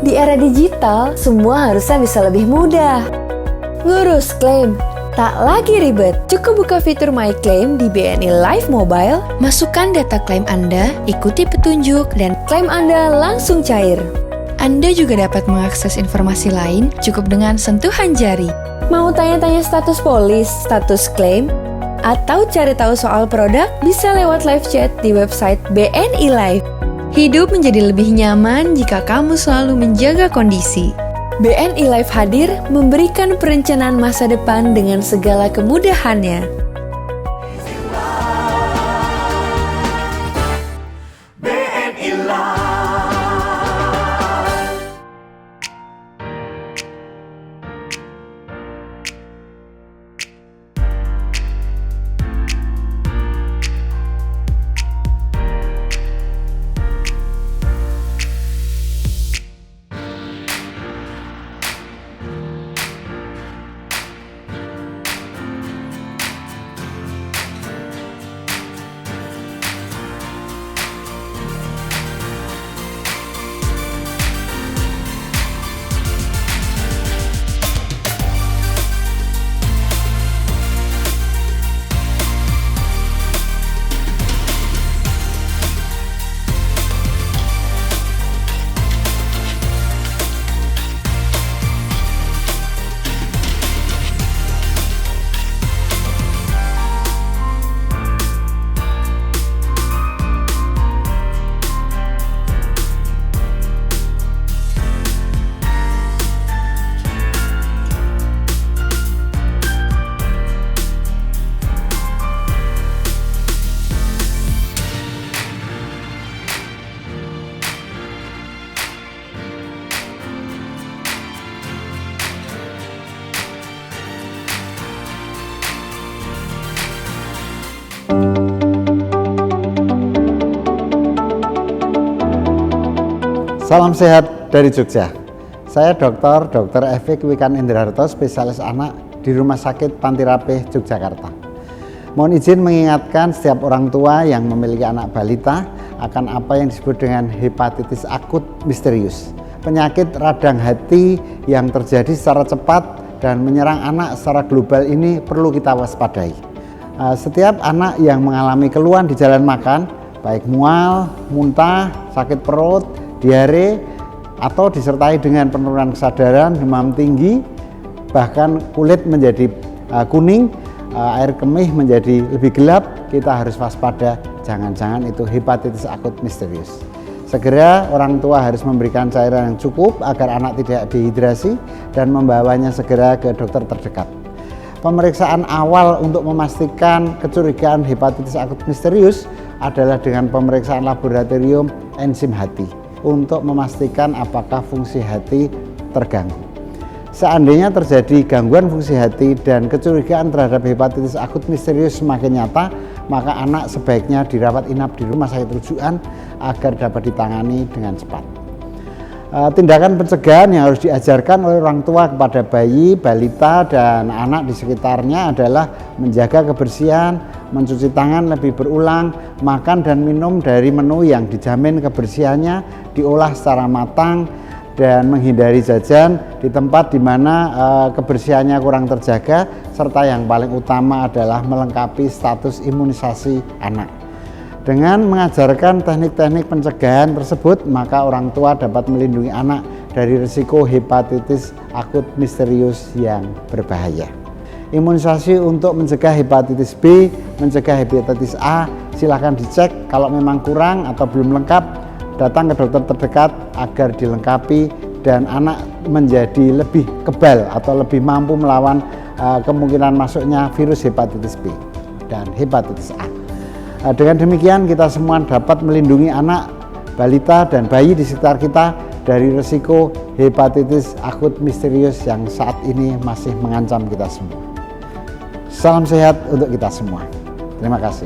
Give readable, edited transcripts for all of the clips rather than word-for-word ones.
Di era digital, semua harusnya bisa lebih mudah. Ngurus klaim, tak lagi ribet. Cukup buka fitur My Claim di BNI Live Mobile, masukkan data klaim Anda, ikuti petunjuk, dan klaim Anda langsung cair. Anda juga dapat mengakses informasi lain cukup dengan sentuhan jari. Mau tanya-tanya status polis, status klaim, atau cari tahu soal produk, bisa lewat live chat di website BNI Live. Hidup menjadi lebih nyaman jika kamu selalu menjaga kondisi. BNI Live hadir memberikan perencanaan masa depan dengan segala kemudahannya. Salam sehat dari Jogja. Saya Dr. Efik Wikan Indraharto, spesialis anak di Rumah Sakit Panti Rapih, Yogyakarta. Mohon izin mengingatkan setiap orang tua yang memiliki anak balita akan apa yang disebut dengan hepatitis akut misterius. Penyakit radang hati yang terjadi secara cepat dan menyerang anak secara global ini perlu kita waspadai. Setiap anak yang mengalami keluhan di jalan makan, baik mual, muntah, sakit perut, diare, atau disertai dengan penurunan kesadaran, demam tinggi, bahkan kulit menjadi kuning, air kemih menjadi lebih gelap, kita harus waspada, jangan-jangan itu hepatitis akut misterius. Segera orang tua harus memberikan cairan yang cukup agar anak tidak dehidrasi dan membawanya segera ke dokter terdekat. Pemeriksaan awal untuk memastikan kecurigaan hepatitis akut misterius adalah dengan pemeriksaan laboratorium enzim hati untuk memastikan apakah fungsi hati terganggu. Seandainya terjadi gangguan fungsi hati dan kecurigaan terhadap hepatitis akut misterius semakin nyata, maka anak sebaiknya dirawat inap di rumah sakit rujukan agar dapat ditangani dengan cepat. Tindakan pencegahan yang harus diajarkan oleh orang tua kepada bayi, balita, dan anak di sekitarnya adalah menjaga kebersihan, mencuci tangan lebih berulang, makan dan minum dari menu yang dijamin kebersihannya, diolah secara matang, dan menghindari jajan di tempat di mana kebersihannya kurang terjaga, serta yang paling utama adalah melengkapi status imunisasi anak. Dengan mengajarkan teknik-teknik pencegahan tersebut, maka orang tua dapat melindungi anak dari risiko hepatitis akut misterius yang berbahaya. Imunisasi untuk mencegah hepatitis B, mencegah hepatitis A, silakan dicek. Kalau memang kurang atau belum lengkap, datang ke dokter terdekat agar dilengkapi dan anak menjadi lebih kebal atau lebih mampu melawan kemungkinan masuknya virus hepatitis B dan hepatitis A. Dengan demikian kita semua dapat melindungi anak, balita, dan bayi di sekitar kita dari risiko hepatitis akut misterius yang saat ini masih mengancam kita semua. Salam sehat untuk kita semua. Terima kasih.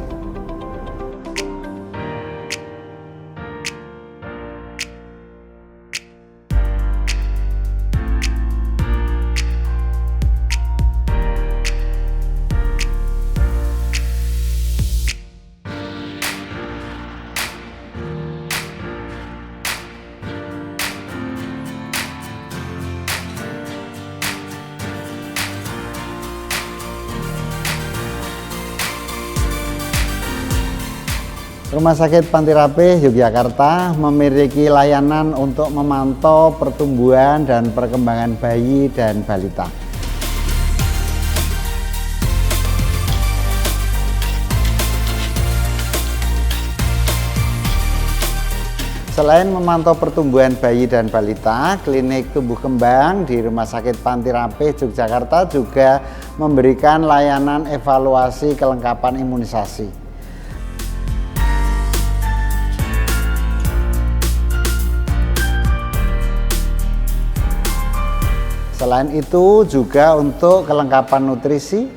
Rumah Sakit Panti Rapih Yogyakarta memiliki layanan untuk memantau pertumbuhan dan perkembangan bayi dan balita. Selain memantau pertumbuhan bayi dan balita, klinik tumbuh kembang di Rumah Sakit Panti Rapih Yogyakarta juga memberikan layanan evaluasi kelengkapan imunisasi. Selain itu juga untuk kelengkapan nutrisi,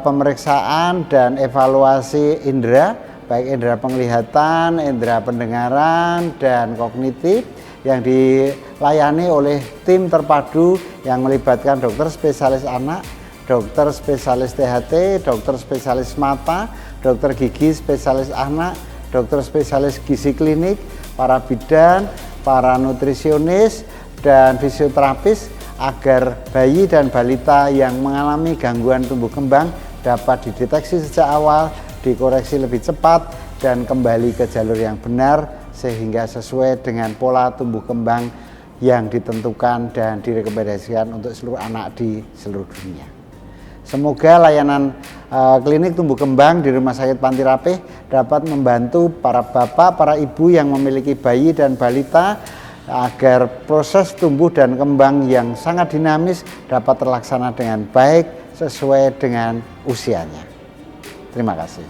pemeriksaan dan evaluasi indera, baik indera penglihatan, indera pendengaran, dan kognitif yang dilayani oleh tim terpadu yang melibatkan dokter spesialis anak, dokter spesialis THT, dokter spesialis mata, dokter gigi spesialis anak, dokter spesialis gizi klinik, para bidan, para nutrisionis, dan fisioterapis agar bayi dan balita yang mengalami gangguan tumbuh kembang dapat dideteksi sejak awal, dikoreksi lebih cepat, dan kembali ke jalur yang benar sehingga sesuai dengan pola tumbuh kembang yang ditentukan dan direkomendasikan untuk seluruh anak di seluruh dunia. Semoga layanan klinik tumbuh kembang di Rumah Sakit Panti Rapih dapat membantu para bapak, para ibu yang memiliki bayi dan balita agar proses tumbuh dan kembang yang sangat dinamis dapat terlaksana dengan baik sesuai dengan usianya. Terima kasih.